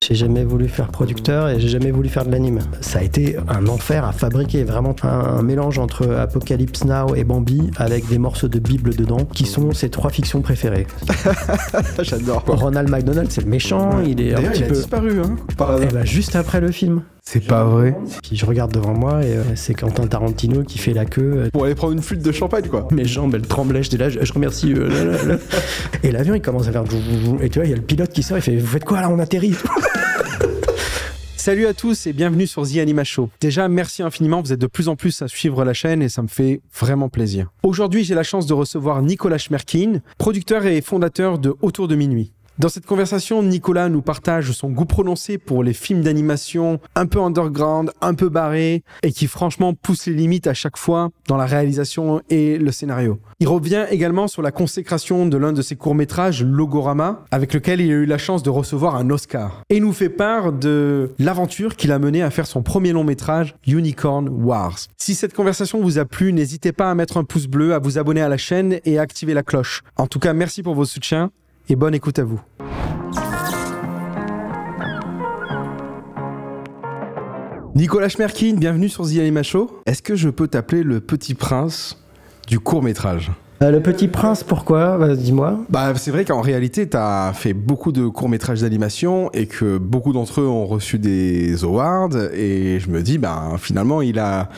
J'ai jamais voulu faire producteur et j'ai jamais voulu faire de l'anime. Ça a été un enfer à fabriquer, vraiment un mélange entre Apocalypse Now et Bambi avec des morceaux de Bible dedans qui sont ses 3 fictions préférées. J'adore. Ronald McDonald, c'est le méchant, il est un petit peu... disparu, hein, par hasard. Et bah, juste après le film. C'est pas vrai. Puis je regarde devant moi et c'est Quentin Tarantino qui fait la queue. Pour aller prendre une flûte de champagne, quoi. Mes jambes, elles tremblaient, j'étais là, je remercie. Et l'avion, il commence à faire... Et tu vois, il y a le pilote qui sort, il fait « Vous faites quoi là, on atterrit ?» Salut à tous et bienvenue sur The Anima Show. Déjà, merci infiniment, vous êtes de plus en plus à suivre la chaîne et ça me fait vraiment plaisir. Aujourd'hui, j'ai la chance de recevoir Nicolas Schmerkin, producteur et fondateur de Autour de minuit. Dans cette conversation, Nicolas nous partage son goût prononcé pour les films d'animation un peu underground, un peu barrés et qui franchement poussent les limites à chaque fois dans la réalisation et le scénario. Il revient également sur la consécration de l'un de ses courts-métrages, Logorama, avec lequel il a eu la chance de recevoir un Oscar. Et il nous fait part de l'aventure qu'il a menée à faire son premier long-métrage, Unicorn Wars. Si cette conversation vous a plu, n'hésitez pas à mettre un pouce bleu, à vous abonner à la chaîne et à activer la cloche. En tout cas, merci pour vos soutiens. Et bonne écoute à vous. Nicolas Schmerkin, bienvenue sur The Anima Show. Est-ce que je peux t'appeler le petit prince du court-métrage ? Le Petit Prince, pourquoi ? Dis-moi. Bah, c'est vrai qu'en réalité, tu as fait beaucoup de courts-métrages d'animation et que beaucoup d'entre eux ont reçu des awards. Et je me dis, finalement, il a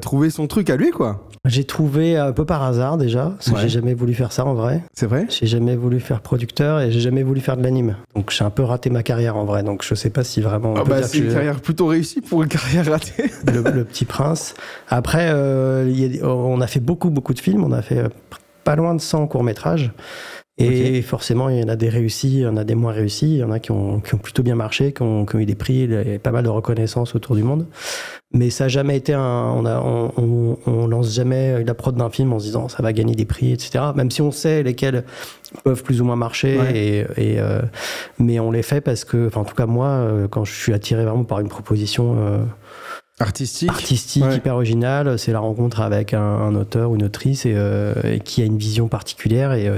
trouvé son truc à lui, quoi. J'ai trouvé un peu par hasard déjà, parce que j'ai jamais voulu faire ça en vrai. C'est vrai ? J'ai jamais voulu faire producteur et j'ai jamais voulu faire de l'anime. Donc j'ai un peu raté ma carrière en vrai, donc je sais pas si vraiment... c'est une carrière plutôt réussie pour une carrière ratée. Le Petit Prince. Après, on a fait beaucoup de films, on a fait pas loin de 100 courts-métrages. Et forcément, il y en a des réussis, il y en a des moins réussis, il y en a qui ont plutôt bien marché, qui ont eu des prix, et pas mal de reconnaissance autour du monde. Mais ça n'a jamais été on lance jamais la prod d'un film en se disant ça va gagner des prix, etc. Même si on sait lesquels peuvent plus ou moins marcher, mais on les fait parce que, en tout cas moi, quand je suis attiré vraiment par une proposition artistique hyper originale, c'est la rencontre avec un auteur ou une autrice et qui a une vision particulière et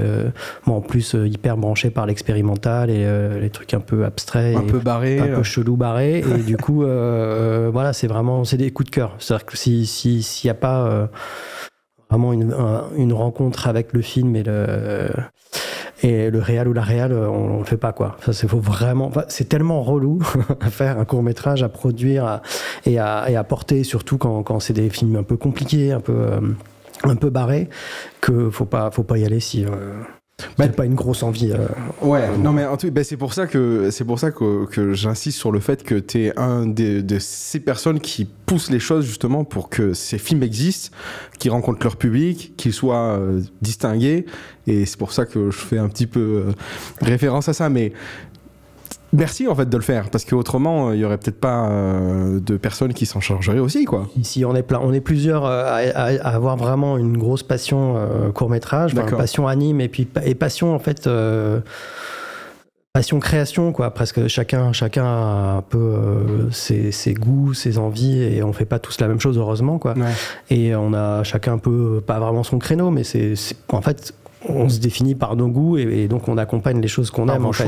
moi en plus hyper branché par l'expérimental et les trucs un peu abstraits, un peu barrés, un peu chelou barrés et du coup voilà, c'est des coups de cœur. C'est-à-dire que s'il y a pas vraiment une rencontre avec le film et le réal ou la réal, on le fait pas, quoi. Ça, faut vraiment... c'est tellement relou à faire un court-métrage, à produire et à porter, surtout quand c'est des films un peu compliqués, un peu barrés, que faut pas y aller si... c'est pas une grosse envie. Non mais en tout cas, c'est pour ça que j'insiste sur le fait que tu es un de ces personnes qui poussent les choses justement pour que ces films existent, qu'ils rencontrent leur public, qu'ils soient distingués, et c'est pour ça que je fais un petit peu référence à ça. Mais merci en fait de le faire, parce qu'autrement il y aurait peut-être pas de personnes qui s'en chargeraient aussi, quoi. Ici on est plein, on est plusieurs à avoir vraiment une grosse passion court-métrage, passion anime et passion en fait passion création, quoi. Presque chacun a un peu ses goûts, ses envies, et on fait pas tous la même chose, heureusement, quoi. Et on a chacun un peu pas vraiment son créneau, mais c'est en fait on se définit par nos goûts et donc on accompagne les choses qu'on aime, en fait.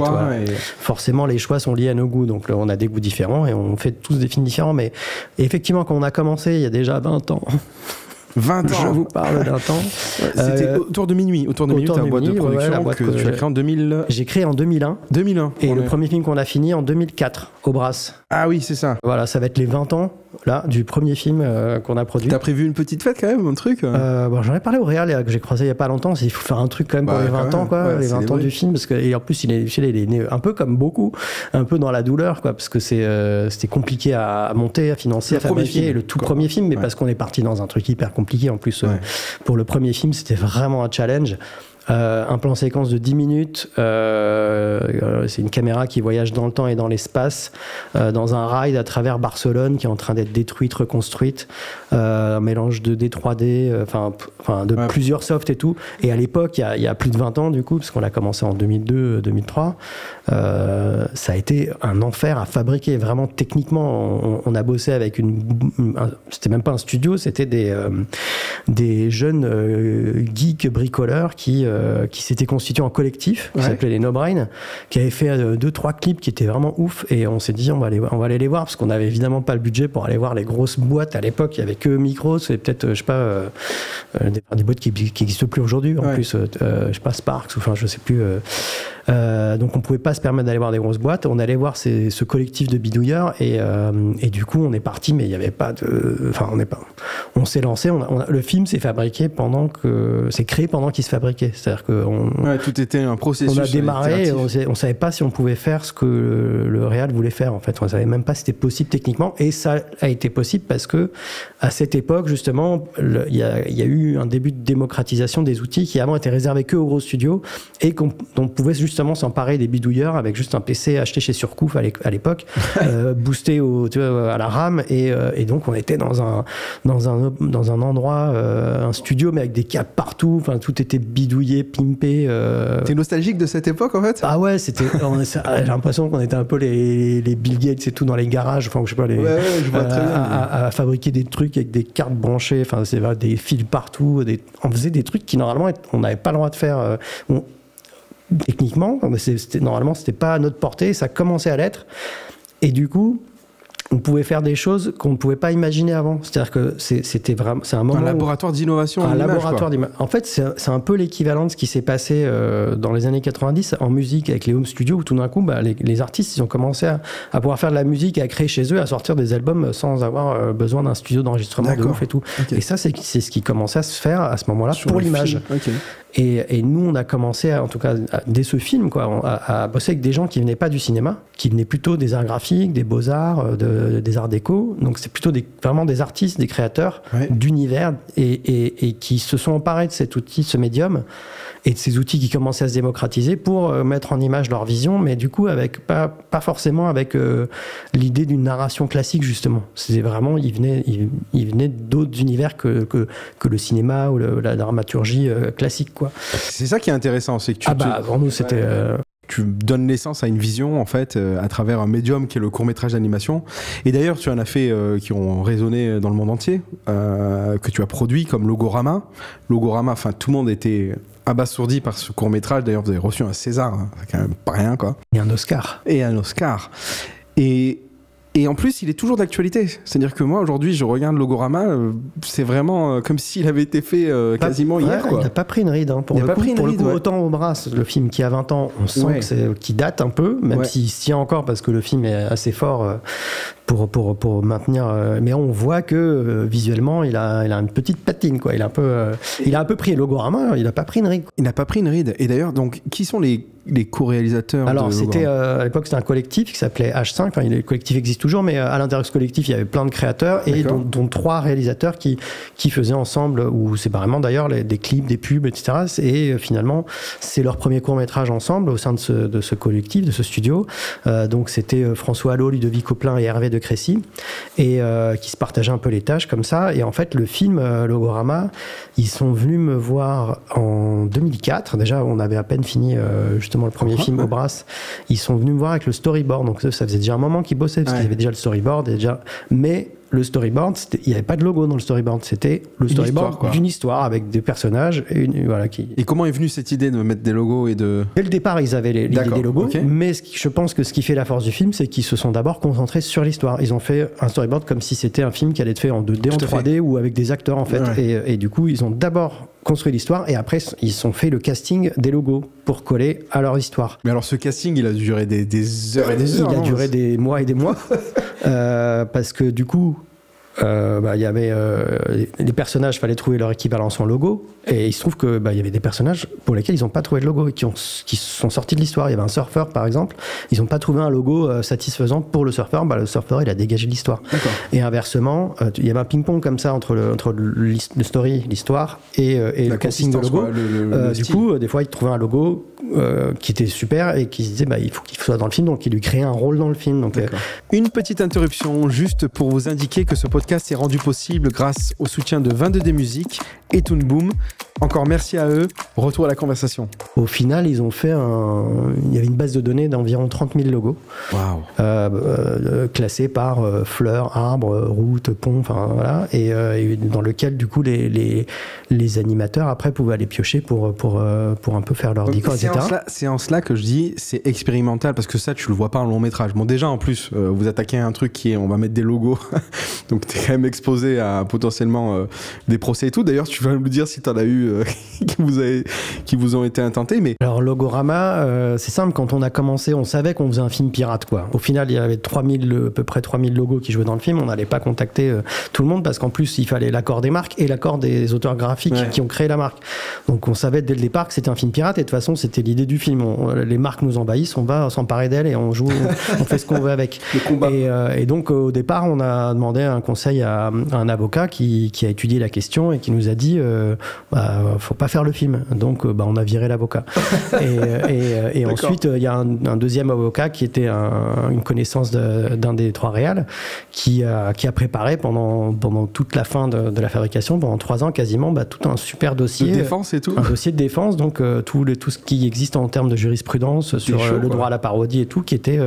Forcément, les choix sont liés à nos goûts, donc on a des goûts différents et on fait tous des films différents. Mais effectivement, quand on a commencé il y a déjà 20 ans. 20 ans. Je vous parle d'un temps. C'était Autour de minuit. Autour de minuit, ta boîte de production que tu as créée en 2000. J'ai créé en 2001. 2001. Et le premier film qu'on a fini en 2004, au Brass. Ah oui, c'est ça. Voilà, ça va être les 20 ans là du premier film qu'on a produit. T'as prévu une petite fête quand même, un truc j'en ai parlé au réal que j'ai croisé il y a pas longtemps. Il faut faire un truc quand même pour les 20 ans, quoi, les 20 ans du film, parce que et en plus il est né un peu comme beaucoup, un peu dans la douleur, quoi, parce que c'était compliqué à monter, à financer, à fabriquer. Le tout premier film, mais parce qu'on est parti dans un truc hyper compliqué en plus. Pour le premier film, c'était vraiment un challenge. Un plan séquence de 10 minutes, c'est une caméra qui voyage dans le temps et dans l'espace, dans un ride à travers Barcelone qui est en train d'être détruite, reconstruite, un mélange de 2D, 3D, de plusieurs softs et tout. Et à l'époque, il y a plus de 20 ans du coup, parce qu'on a commencé en 2002, 2003, ça a été un enfer à fabriquer. Vraiment, techniquement, on a bossé avec c'était même pas un studio, c'était des jeunes geeks bricoleurs qui qui s'était constitué en collectif, qui s'appelait les No Brain, qui avait fait 2-3 clips qui étaient vraiment ouf, et on s'est dit on va aller les voir, parce qu'on n'avait évidemment pas le budget pour aller voir les grosses boîtes. À l'époque, il y avait que Micros, et peut-être, je sais pas, des boîtes qui n'existent plus aujourd'hui, en plus, je sais pas, Sparks, enfin, je sais plus. Donc on pouvait pas se permettre d'aller voir des grosses boîtes. On allait voir ce collectif de bidouilleurs, et du coup on est parti, mais il y avait pas de, enfin on s'est lancé. Le film s'est fabriqué c'est créé pendant qu'il se fabriquait. C'est-à-dire que tout était un processus. On a démarré, on savait pas si on pouvait faire ce que le réal voulait faire. En fait, on savait même pas si c'était possible techniquement, et ça a été possible parce que à cette époque justement, il y a eu un début de démocratisation des outils qui avant étaient réservés que aux gros studios, et dont on pouvait justement s'emparer des bidouilleurs avec juste un PC acheté chez Surcouf à l'époque, boosté à la RAM, et donc on était dans un endroit, un studio, mais avec des câbles partout, enfin tout était bidouillé, pimpé. T'es nostalgique de cette époque en fait? Ah ouais, j'ai l'impression qu'on était un peu les Bill Gates et tout dans les garages, enfin je sais pas, je vois très bien, à fabriquer des trucs avec des cartes branchées, enfin c'est des fils partout, on faisait des trucs qui normalement on n'avait pas le droit de faire. Techniquement, normalement c'était pas à notre portée, ça commençait à l'être, et du coup on pouvait faire des choses qu'on ne pouvait pas imaginer avant. C'est-à-dire que c'est un moment... Un laboratoire d'innovation. En fait, c'est un peu l'équivalent de ce qui s'est passé dans les années 90 en musique avec les home studios, où tout d'un coup, les artistes ils ont commencé à pouvoir faire de la musique, à créer chez eux, à sortir des albums sans avoir besoin d'un studio d'enregistrement de ouf et tout. Okay. Et ça, c'est ce qui commençait à se faire à ce moment-là pour l'image. Okay. Et nous, on a commencé, en tout cas, dès ce film, à bosser avec des gens qui venaient pas du cinéma, qui venaient plutôt des arts graphiques, des beaux-arts, des arts déco. Donc, c'est plutôt vraiment des artistes, des créateurs d'univers, et qui se sont emparés de cet outil, de ce médium, et de ces outils qui commençaient à se démocratiser pour mettre en image leur vision, mais du coup, pas forcément avec l'idée d'une narration classique, justement. C'est vraiment, ils venaient d'autres univers que le cinéma ou la dramaturgie classique, quoi. C'est ça qui est intéressant, c'est que pour nous, c'était... Tu donnes naissance à une vision, en fait, à travers un médium qui est le court-métrage d'animation. Et d'ailleurs, tu en as fait qui ont résonné dans le monde entier, que tu as produit, comme Logorama. Logorama, enfin, tout le monde était abasourdi par ce court-métrage. D'ailleurs, vous avez reçu un César, hein. C'est quand même pas rien, quoi. Et un Oscar. Et en plus, il est toujours d'actualité. C'est-à-dire que moi, aujourd'hui, je regarde Logorama, c'est vraiment comme s'il avait été fait quasiment hier, quoi. Il n'a pas pris une ride. Hein, pour le coup, autant Obras, le film qui a 20 ans, on sent qu'il date un peu, même s'il se tient encore parce que le film est assez fort pour maintenir. Mais on voit que visuellement, il a une petite patine, quoi. Il a un peu pris Logorama, il n'a pas pris une ride. Il n'a pas pris une ride. Et d'ailleurs, donc, qui sont les co-réalisateurs? Alors, à l'époque, c'était un collectif qui s'appelait H5. Enfin, le collectif existe toujours, mais à l'intérieur de ce collectif, il y avait plein de créateurs, et dont 3 réalisateurs qui faisaient ensemble, ou séparément d'ailleurs, des clips, des pubs, etc. Et finalement, c'est leur premier court-métrage ensemble au sein de ce collectif, de ce studio. Donc, c'était François Allot, Ludovic Coplin et Hervé de Crécy, et qui se partageaient un peu les tâches comme ça. Et en fait, le film Logorama, ils sont venus me voir en 2004. Déjà, on avait à peine fini justement le premier film Obras. Ils sont venus me voir avec le storyboard. Donc ça faisait déjà un moment qu'ils bossaient, parce qu'il y avait déjà le storyboard. Mais le storyboard, il n'y avait pas de logo dans le storyboard. C'était le storyboard d'une histoire avec des personnages. Et comment est venue cette idée de mettre des logos et de... Dès le départ, ils avaient l'idée des logos. Mais je pense que ce qui fait la force du film, c'est qu'ils se sont d'abord concentrés sur l'histoire. Ils ont fait un storyboard comme si c'était un film qui allait être fait en 2D, en 3D, ou avec des acteurs, en fait. Et du coup, ils ont d'abord construit l'histoire, et après ils ont fait le casting des logos pour coller à leur histoire. Mais alors ce casting, il a duré des heures et des heures. Il a duré des mois et des mois parce que du coup il y avait les personnages, fallait trouver leur équivalence en logo, et il se trouve que il y avait des personnages pour lesquels ils n'ont pas trouvé de logo et qui sont sortis de l'histoire. Il y avait un surfeur par exemple, ils n'ont pas trouvé un logo satisfaisant pour le surfeur. Le surfeur, il a dégagé l'histoire. Et inversement, il y avait un ping-pong comme ça entre le story, l'histoire et le casting de logo. Du coup, des fois ils trouvaient un logo qui était super et qui se disait il faut qu'il soit dans le film, donc il lui créait un rôle dans le film. Donc, Une petite interruption juste pour vous indiquer que ce podcast est rendu possible grâce au soutien de 22D Musique et Toon Boom. Encore merci à eux. Retour à la conversation. Au final, ils ont fait il y avait une base de données d'environ 30 000 logos. Classés par fleurs, arbres, routes, ponts, enfin voilà, et dans lequel du coup les animateurs après pouvaient aller piocher pour un peu faire leur décor, etc. C'est en cela que je dis c'est expérimental, parce que ça tu le vois pas en long métrage. Bon, déjà en plus vous attaquez un truc qui est on va mettre des logos donc t'es quand même exposé à potentiellement des procès et tout. D'ailleurs tu vas me dire si t'en as eu qui vous ont été intentés. Mais alors Logorama, c'est simple, quand on a commencé on savait qu'on faisait un film pirate quoi. Au final il y avait à peu près 3000 logos qui jouaient dans le film. On n'allait pas contacter tout le monde parce qu'en plus il fallait l'accord des marques et l'accord des auteurs graphiques qui ont créé la marque. Donc on savait dès le départ que c'était un film pirate, et de toute façon c'était l'idée du film. Les marques nous envahissent, on va s'emparer d'elles et on joue, on fait ce qu'on veut avec. Et donc au départ on a demandé un conseil à un avocat qui a étudié la question et qui nous a dit faut pas faire le film. Donc on a viré l'avocat. et ensuite il y a un deuxième avocat qui était une connaissance d'un des trois réals qui a préparé pendant toute la fin de la fabrication, pendant 3 ans quasiment, tout un super dossier de défense et tout. Un dossier de défense, donc tout ce qui existe en termes de jurisprudence sur le droit à la parodie et tout, qui était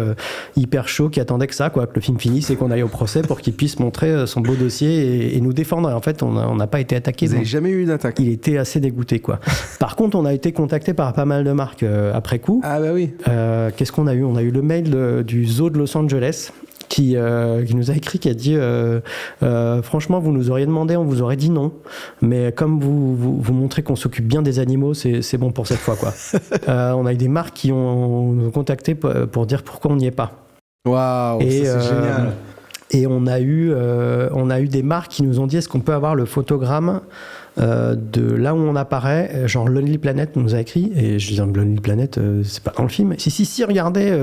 hyper chaud, qui attendait que le film finisse et qu'on aille au procès pour qu'il puisse montrer son beau dossier et nous défendre. Et en fait on n'a pas été attaqué. Vous n'avez jamais eu d'attaque? Il était assez dégoûté quoi. Par contre on a été contacté par pas mal de marques après coup. Ah bah oui. Qu'est-ce qu'on a eu? On a eu le mail du zoo de Los Angeles qui nous a écrit, qui a dit franchement vous nous auriez demandé, on vous aurait dit non, mais comme vous montrez qu'on s'occupe bien des animaux, c'est bon pour cette fois quoi. On a eu des marques qui nous contacté pour dire pourquoi on n'y est pas. Waouh, c'est génial. Et on a eu des marques qui nous ont dit est-ce qu'on peut avoir le photogramme de là où on apparaît, genre Lonely Planet nous a écrit, et je dis Lonely Planet c'est pas dans le film. Si regardez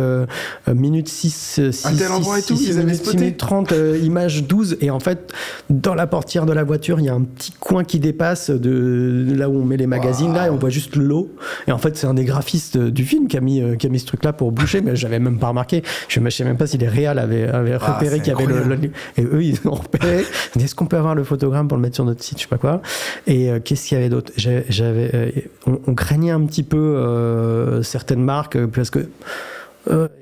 minute 6 un tel endroit et tout, ils avaient spoté 6 minutes 30 image 12, et en fait dans la portière de la voiture il y a un petit coin qui dépasse de là où on met les magazines là, et on voit juste l'eau, et en fait c'est un des graphistes du film qui a mis ce truc là pour boucher, mais j'avais même pas remarqué, je sais même pas si les réals avaient repéré qu'il y avait le et eux ils ont repéré. Est-ce qu'on peut avoir le photogramme pour le mettre sur notre site, je sais pas quoi. Et qu'est-ce qu'il y avait d'autre? On craignait un petit peu certaines marques parce que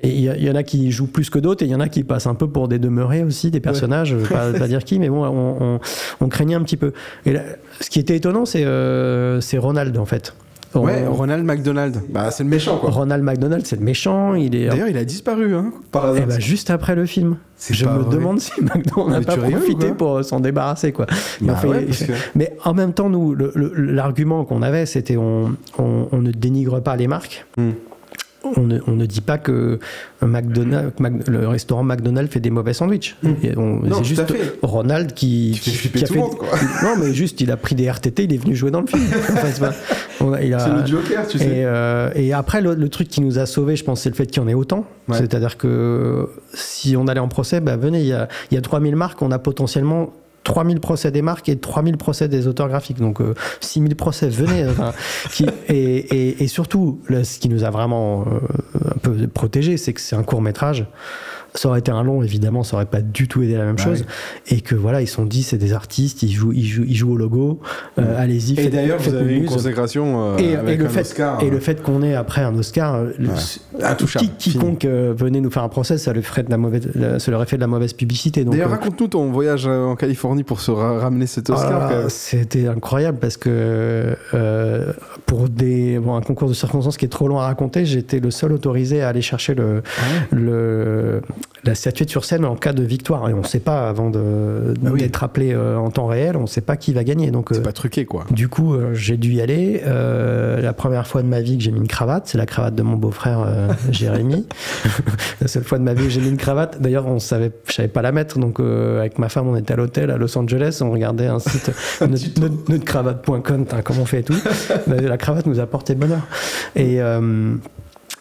il y en a qui jouent plus que d'autres, et il y en a qui passent un peu pour des demeurés aussi, des personnages, je vais pas dire qui, mais bon, on craignait un petit peu. Et là, ce qui était étonnant, c'est Ronald en fait. Ronald McDonald. C'est le méchant, quoi. Ronald McDonald, c'est le méchant. D'ailleurs, il a disparu, hein, par hasard. Juste après le film. Je me demande si McDonald n'a pas profité pour s'en débarrasser, quoi. Mais en même temps, nous, l'argument qu'on avait, c'était on ne dénigre pas les marques. On ne dit pas que le restaurant McDonald's fait des mauvais sandwichs. C'est juste Ronald qui a fait monde, quoi. Non, mais juste il a pris des RTT, il est venu jouer dans le film. C'est le Joker, tu sais. Et après le truc qui nous a sauvés, je pense, c'est le fait qu'il y en ait autant. C'est-à-dire que si on allait en procès, venez, il y a 3000 marques, on a potentiellement 3000 procès des marques et 3000 procès des auteurs graphiques, donc 6000 procès, venez. Et surtout, ce qui nous a vraiment un peu protégés, c'est que c'est un court-métrage. Ça aurait été un long, évidemment, ça aurait pas du tout aidé la même chose. Et que voilà, ils se sont dit, c'est des artistes, ils jouent au logo, allez-y. Et d'ailleurs, vous avez une consécration avec un Oscar. Et le fait qu'on ait après un Oscar, quiconque venait nous faire un procès, ça leur aurait fait de la mauvaise publicité. D'ailleurs, raconte-nous ton voyage en Californie pour se ramener cet Oscar. C'était incroyable parce que pour un concours de circonstances qui est trop long à raconter, j'étais le seul autorisé à aller chercher la statuette sur scène en cas de victoire, et on ne sait pas avant d'être appelé en temps réel, on ne sait pas qui va gagner, donc c'est pas truqué quoi. Du coup j'ai dû y aller, la première fois de ma vie que j'ai mis une cravate, c'est la cravate de mon beau-frère Jérémy. La seule fois de ma vie que j'ai mis une cravate, d'ailleurs je savais pas la mettre, donc avec ma femme on était à l'hôtel à Los Angeles, on regardait un site notre cravate.com, comment on fait et tout. La cravate nous a porté bonheur,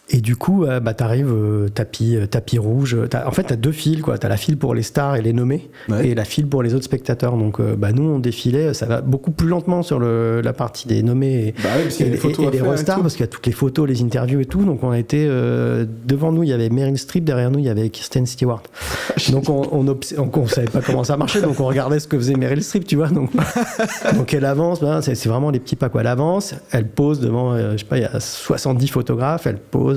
Et du coup, t'arrives, tapis rouge. En fait, t'as 2 files, quoi. T'as la file pour les stars et les nommés, et la file pour les autres spectateurs. Donc, nous, on défilait. Ça va beaucoup plus lentement sur la partie des nommés et les restars, parce qu'il y a toutes les photos, les interviews et tout. Donc, on a été devant nous, il y avait Meryl Streep, derrière nous, il y avait Kristen Stewart. Donc, on savait pas comment ça marchait, donc on regardait ce que faisait Meryl Streep, tu vois. Donc elle avance. C'est vraiment les petits pas, quoi. Elle avance, elle pose devant, je sais pas, il y a 70 photographes. Elle pose.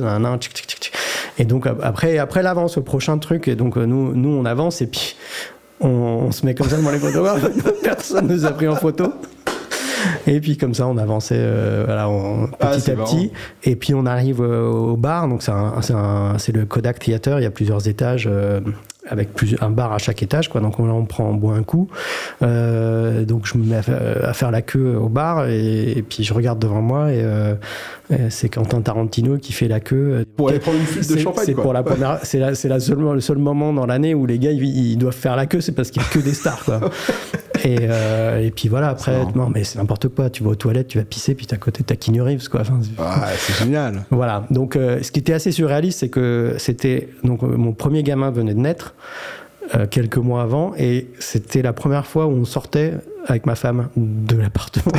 Et donc après l'avance au prochain truc, et donc nous on avance et puis on se met comme ça devant les photographes. Personne nous a pris en photo. Et puis comme ça on avançait petit à petit, et puis on arrive au bar. Donc c'est le Kodak Theater, il y a plusieurs étages avec un bar à chaque étage, quoi. Donc on boit un coup, donc je me mets à faire la queue au bar, et puis je regarde devant moi, et c'est Quentin Tarantino qui fait la queue pour aller prendre une flûte de champagne, quoi. Pour la première, c'est le seul moment dans l'année où les gars ils doivent faire la queue, c'est parce qu'il n'y a que des stars, quoi. Et puis voilà, après, non, mais c'est n'importe quoi. Tu vas aux toilettes, tu vas pisser, puis à côté, t'as Keanu Reeves, quoi. Enfin, c'est génial. Voilà. Donc, ce qui était assez surréaliste, c'est que mon premier gamin venait de naître quelques mois avant, et c'était la première fois où on sortait avec ma femme de l'appartement.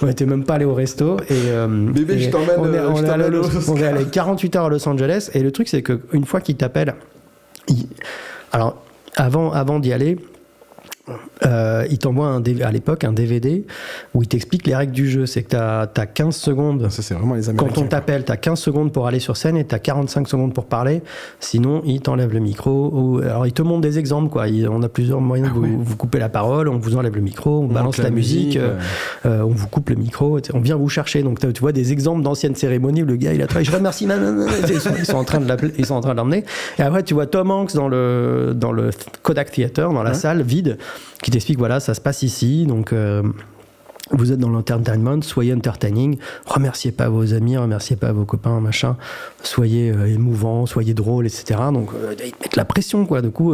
On n'était même pas allé au resto. Bébé, je t'emmène. On est allé 48 heures à Los Angeles, et le truc, c'est qu'une fois qu'il t'appelle, alors, avant d'y aller, il t'envoie à l'époque un DVD où il t'explique les règles du jeu. C'est que t'as 15 secondes. Ça, c'est vraiment les Américains. Quand on t'appelle, t'as 15 secondes pour aller sur scène, et t'as 45 secondes pour parler. Sinon, il t'enlève le micro. Alors, il te montre des exemples, quoi. On a plusieurs moyens de vous couper la parole. On vous enlève le micro, on balance la musique, on vous coupe le micro. On vient vous chercher. Donc, tu vois des exemples d'anciennes cérémonies où le gars, il a travaillé. Je remercie. Ils sont en train de l'emmener. Et après, tu vois Tom Hanks dans le Kodak Theater, dans la salle vide, qui t'explique, voilà, ça se passe ici, donc vous êtes dans l'entertainment, soyez entertaining, remerciez pas vos amis, remerciez pas vos copains, machin, soyez émouvant, soyez drôle, etc. Donc ils mettent la pression, quoi. Du coup,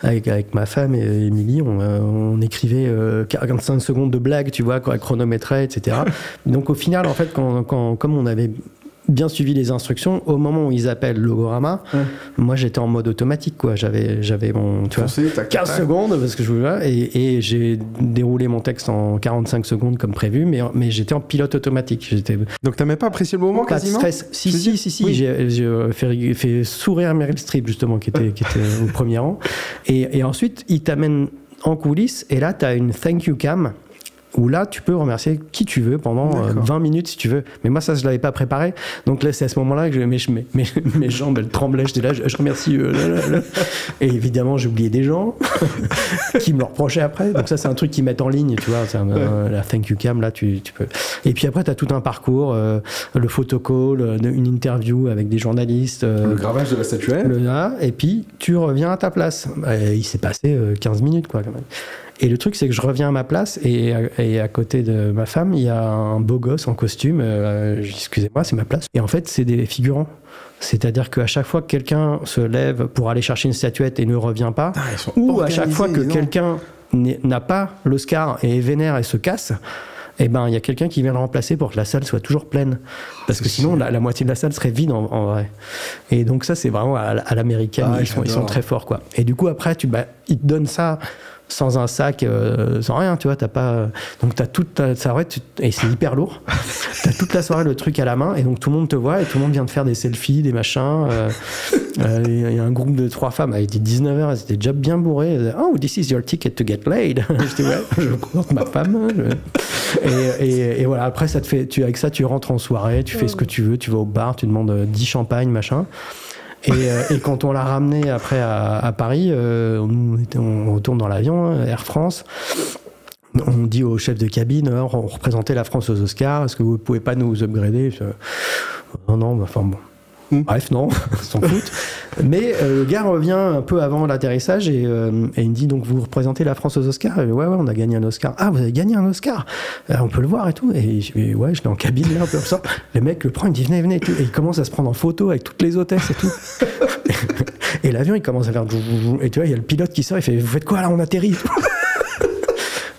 avec ma femme et Émilie, on écrivait 45 secondes de blagues, tu vois, chronométrées, etc. Donc au final, en fait, comme on avait bien suivi les instructions, au moment où ils appellent Logorama, moi j'étais en mode automatique, quoi. J'avais mon 15 secondes parce que je voulais, et j'ai déroulé mon texte en 45 secondes comme prévu, mais j'étais en pilote automatique. Donc t'as même pas apprécié le moment, quasiment? Pas de stress. Si. Oui. J'ai fait sourire Meryl Streep, justement, qui était au premier rang, et ensuite ils t'amènent en coulisses, et là t'as une thank you cam où là tu peux remercier qui tu veux pendant 20 minutes si tu veux. Mais moi ça je l'avais pas préparé, donc là c'est à ce moment-là que mes jambes elles tremblaient, j'étais là, je remercie et évidemment j'ai oublié des gens qui me le reprochaient après, donc ça c'est un truc qu'ils mettent en ligne, tu vois, la thank you cam, là tu peux. Et puis après t'as tout un parcours, le photocall, une interview avec des journalistes, le gravage de la statuette, et puis tu reviens à ta place. Il s'est passé 15 minutes, quoi, quand même. Et le truc, c'est que je reviens à ma place, et à côté de ma femme, il y a un beau gosse en costume. Excusez-moi, c'est ma place. Et en fait, c'est des figurants. C'est-à-dire qu'à chaque fois que quelqu'un se lève pour aller chercher une statuette et ne revient pas, ou à chaque fois que quelqu'un n'a pas l'Oscar et est vénère et se casse, eh ben, il y a quelqu'un qui vient le remplacer pour que la salle soit toujours pleine. Parce que sinon, la moitié de la salle serait vide en vrai. Et donc ça, c'est vraiment à l'américaine. Ils sont très forts, quoi. Et du coup, après, ils te donnent ça sans un sac, sans rien, tu vois, t'as pas. Donc t'as toute ta soirée, et c'est hyper lourd. T'as toute la soirée le truc à la main, et donc tout le monde te voit, et tout le monde vient te faire des selfies, des machins. Il y a un groupe de 3 femmes, elle était 19h, elles étaient déjà bien bourrées. Oh, this is your ticket to get laid. Je dis, ouais, je présente ma femme. Et voilà, après, ça te fait, avec ça, tu rentres en soirée, tu fais ce que tu veux, tu vas au bar, tu demandes 10 champagnes, machin. Et quand on l'a ramené après à Paris, on retourne dans l'avion, Air France. On dit au chef de cabine, on représentait la France aux Oscars, est-ce que vous pouvez pas nous upgrader? Non, enfin bon. Bref, non, s'en foutent. Mais le gars revient un peu avant l'atterrissage, et il me dit, donc vous représentez la France aux Oscars? Et ouais, on a gagné un Oscar. Ah, vous avez gagné un Oscar? On peut le voir et tout. Et ouais, je l'ai en cabine là, un peu comme ça. Le mec le prend, il me dit, venez et tout. Et il commence à se prendre en photo avec toutes les hôtesses et tout. Et l'avion, il commence à faire... Et tu vois, il y a le pilote qui sort, il fait, vous faites quoi là? On atterrit.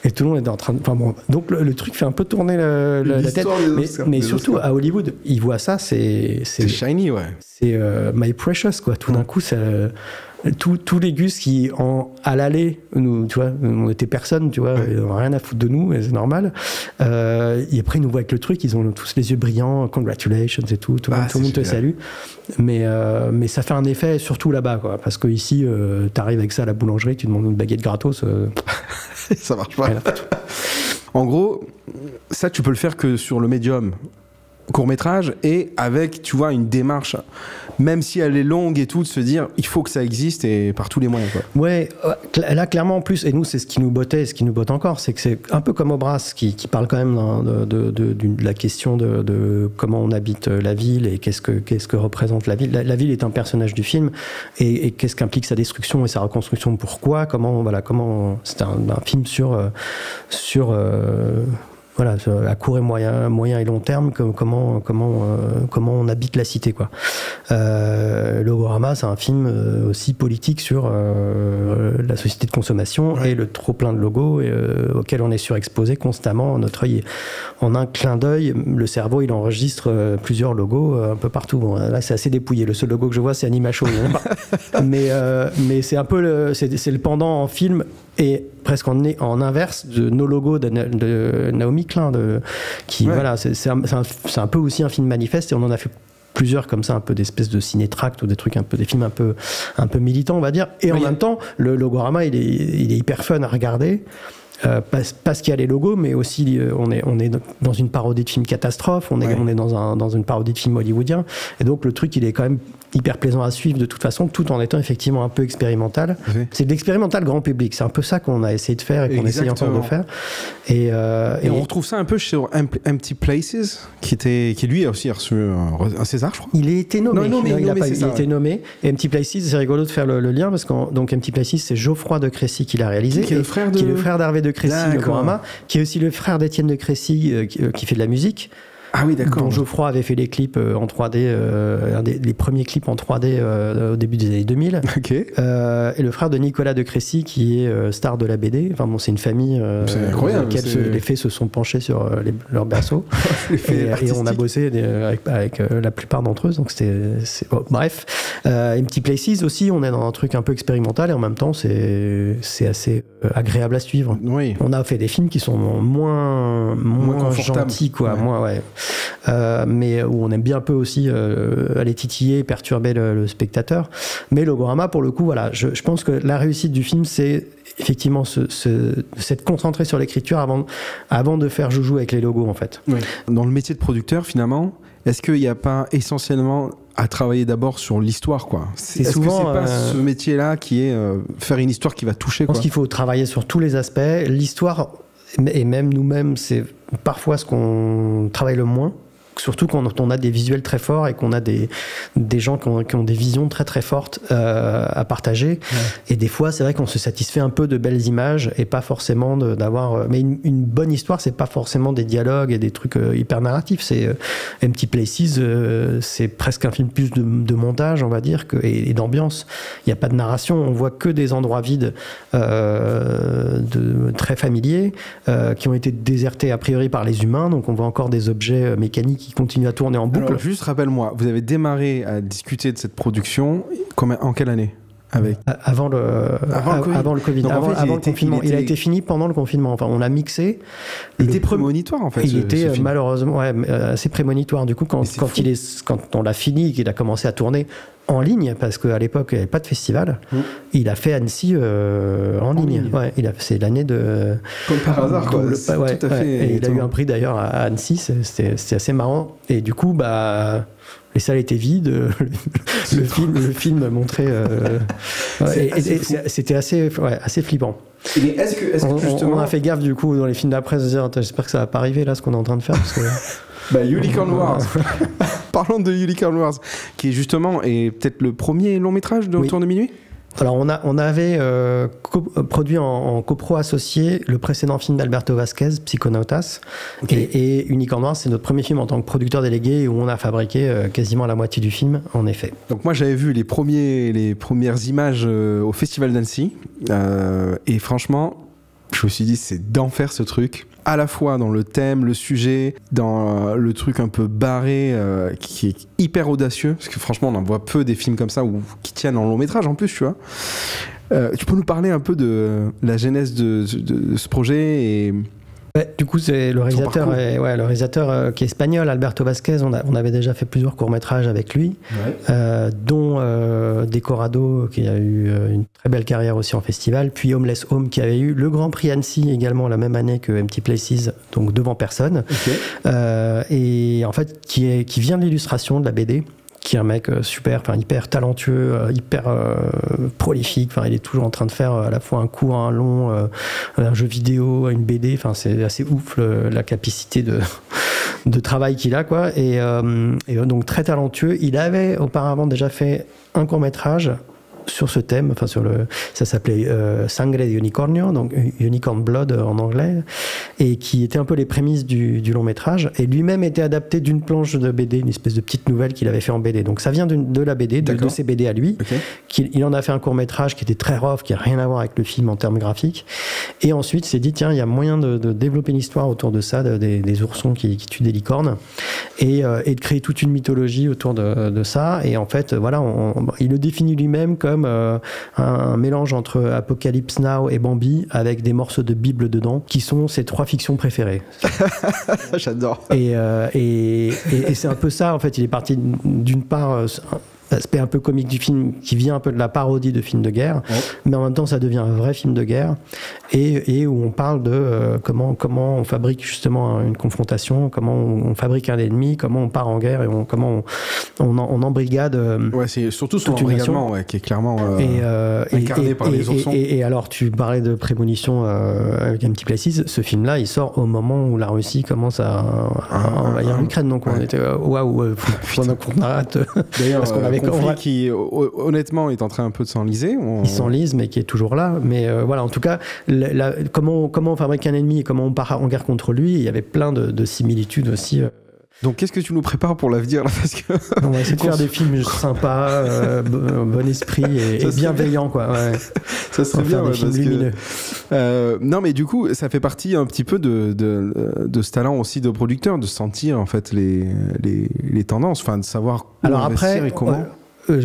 Et tout le monde était en train de... Enfin bon, donc le truc fait un peu tourner la tête. Mais surtout, à Hollywood, ils voient ça, c'est shiny, ouais. C'est My Precious, quoi. Tout d'un coup, ça... Tous les gus qui, à l'aller, nous, tu vois, on était personne, tu vois, ils n'ont rien à foutre de nous, et c'est normal. Et après, ils nous voient avec le truc, ils ont tous les yeux brillants, congratulations et tout le monde te salue. Mais ça fait un effet, surtout là-bas, quoi. Parce qu'ici, t'arrives avec ça à la boulangerie, tu demandes une baguette gratos. Ça marche pas. En gros, ça, tu peux le faire que sur le médium court-métrage et avec, tu vois, une démarche, même si elle est longue et tout, de se dire il faut que ça existe et par tous les moyens, quoi. Ouais, là clairement en plus, et nous c'est ce qui nous bottait et ce qui nous botte encore, c'est que c'est un peu comme Obras qui parle quand même de la question de comment on habite la ville et qu'est-ce que représente la ville. La ville est un personnage du film et qu'est-ce qu'implique sa destruction et sa reconstruction, pourquoi, comment c'est un film sur voilà, à court et moyen et long terme, comment on habite la cité, quoi. Logorama, c'est un film aussi politique sur la société de consommation et le trop plein de logos auquel on est surexposé constamment. Notre œil, en un clin d'œil, le cerveau il enregistre plusieurs logos un peu partout. Bon, là c'est assez dépouillé. Le seul logo que je vois c'est Animacho. mais c'est un peu c'est le pendant en film et presque en inverse de nos logos de Naomi Klein, voilà, c'est un peu aussi un film manifeste et on en a fait plusieurs comme ça, un peu d'espèces de ciné-tract ou des trucs des films un peu militants, on va dire. Et en même temps, le Logorama, il est hyper fun à regarder. Parce qu'il y a les logos, mais aussi on est dans une parodie de film catastrophe, on est dans une parodie de film hollywoodien, et donc le truc il est quand même hyper plaisant à suivre de toute façon, tout en étant effectivement un peu expérimental. C'est de l'expérimental grand public, c'est un peu ça qu'on a essayé de faire et qu'on essaye encore de faire. Et on retrouve ça un peu sur Empty Places, qui lui aussi a reçu un César, je crois. Il a été nommé. Il a été nommé. Et Empty Places, c'est rigolo de faire le lien parce que donc Empty Places, c'est Geoffroy de Crécy qui l'a réalisé, qui est le frère d'Hervé de Crécy, Logorama, qui est aussi le frère d'Étienne de Crécy qui fait de la musique. Ah oui, d'accord. Dont Geoffroy avait fait les clips en 3D, les premiers clips en 3D au début des années 2000. Okay. Et le frère de Nicolas de Crécy, qui est star de la BD. Enfin bon, c'est une famille c'est incroyable, dans laquelle les fées se sont penchés sur leur berceau. et on a bossé avec la plupart d'entre eux. Donc bon, bref. Empty Places aussi, on est dans un truc un peu expérimental et en même temps, c'est assez agréable à suivre. Oui. On a fait des films qui sont moins gentils, quoi. Ouais. Mais où on aime bien un peu aussi aller titiller et perturber le spectateur. Mais Logorama, pour le coup, voilà, je pense que la réussite du film, c'est effectivement s'être concentré sur l'écriture avant de faire joujou avec les logos, en fait. Oui. Dans le métier de producteur, finalement, est-ce qu'il n'y a pas essentiellement à travailler d'abord sur l'histoire, quoi? Est-ce souvent, que c'est pas ce métier-là qui est faire une histoire qui va toucher, Je pense qu'il faut travailler sur tous les aspects. L'histoire, et même nous-mêmes, c'est parfois ce qu'on travaille le moins. Surtout quand on a des visuels très forts et qu'on a des gens qui ont des visions très très fortes à partager. Ouais. Et des fois, c'est vrai qu'on se satisfait un peu de belles images et pas forcément d'avoir... Mais une bonne histoire, c'est pas forcément des dialogues et des trucs hyper narratifs. C'est Empty Places, c'est presque un film plus de montage, on va dire, et d'ambiance. Il n'y a pas de narration, on voit que des endroits vides très familiers qui ont été désertés a priori par les humains. Donc on voit encore des objets mécaniques qui continue à tourner en boucle. Alors, juste rappelle-moi, vous avez démarré à discuter de cette production en quelle année? Avant le Covid, avant le confinement. Il a été fini pendant le confinement. Enfin, on l'a mixé. Il était prémonitoire, en fait. Il était malheureusement assez prémonitoire. Du coup, quand on l'a fini, qu'il a commencé à tourner en ligne, parce qu'à l'époque, il n'y avait pas de festival, il a fait Annecy en ligne. Ouais, c'est l'année de... Comme par hasard, quoi. Tout à fait. Et il a eu un prix, d'ailleurs, à Annecy. C'était assez marrant. Et du coup, les salles étaient vides, le film montrait... c'était assez flippant. Mais est-ce que justement... On a fait gaffe, du coup, dans les films d'après, de se dire, j'espère que ça va pas arriver, là, ce qu'on est en train de faire, parce que... Unicorn Wars. Parlons de Unicorn Wars, qui est justement peut-être le premier long métrage de Autour de minuit. Alors on avait produit en copro associé le précédent film d'Alberto Vasquez, Psychonautas, et Unicorn Wars, c'est notre premier film en tant que producteur délégué où on a fabriqué quasiment la moitié du film, en effet. Donc moi j'avais vu les premières images au Festival d'Annecy, et franchement... je me suis dit, c'est d'enfer ce truc. À la fois dans le thème, le sujet, dans le truc un peu barré, qui est hyper audacieux, parce que franchement, on en voit peu des films comme ça qui tiennent en long métrage en plus, tu vois. Tu peux nous parler un peu de la genèse de ce projet et... Ouais, du coup, c'est le réalisateur, qui est espagnol, Alberto Vázquez. On avait déjà fait plusieurs courts-métrages avec lui, dont Decorado, qui a eu une très belle carrière aussi en festival, puis Homeless Home, qui avait eu le Grand Prix Annecy également la même année que Empty Places, donc devant personne. Et en fait, qui vient de l'illustration, de la BD, qui est un mec super, hyper talentueux, hyper prolifique. Il est toujours en train de faire à la fois un court, un long, un jeu vidéo, une BD. C'est assez ouf la capacité de travail qu'il a, quoi. Et donc très talentueux. Il avait auparavant déjà fait un court-métrage sur ce thème, ça s'appelait Sangre de Unicornio, donc Unicorn Blood en anglais, et qui était un peu les prémices du long métrage, et lui-même était adapté d'une planche de BD, une espèce de petite nouvelle qu'il avait fait en BD. Donc ça vient de la BD, de ses BD à lui. Il en a fait un court métrage qui était très rough, qui n'a rien à voir avec le film en termes graphiques, et ensuite s'est dit, tiens, il y a moyen de développer une histoire autour de ça, des oursons qui tuent des licornes, et de créer toute une mythologie autour de ça. Et en fait, voilà, il le définit lui-même comme un mélange entre Apocalypse Now et Bambi, avec des morceaux de Bible dedans, qui sont ses 3 fictions préférées. J'adore. Et c'est un peu ça, en fait. Il est parti d'une part... l'aspect un peu comique du film qui vient un peu de la parodie de films de guerre, mais en même temps ça devient un vrai film de guerre, et où on parle de comment on fabrique justement une confrontation, comment on fabrique un ennemi, comment on part en guerre, et comment on embrigade. C'est surtout son embrigadement qui est clairement incarné par les oursons. Et alors tu parlais de prémonition avec Empty Places, ce film-là il sort au moment où la Russie commence à envahir l'Ukraine, donc on était waouh, faut qu'on arrête. D'ailleurs, parce qu'on avait conflit qui honnêtement est en train un peu de s'enliser. Il s'enlise, mais qui est toujours là. Mais voilà, en tout cas, comment on fabrique un ennemi et comment on part en guerre contre lui, il y avait plein de similitudes aussi. Donc qu'est-ce que tu nous prépares pour l'avenir là, parce que on va essayer de faire des films sympas, bon esprit et bienveillants, quoi. Ouais. Ça serait bien, des films lumineux. Non, mais du coup, ça fait partie un petit peu de ce talent aussi de producteur, de sentir en fait les tendances, de savoir où investir et comment.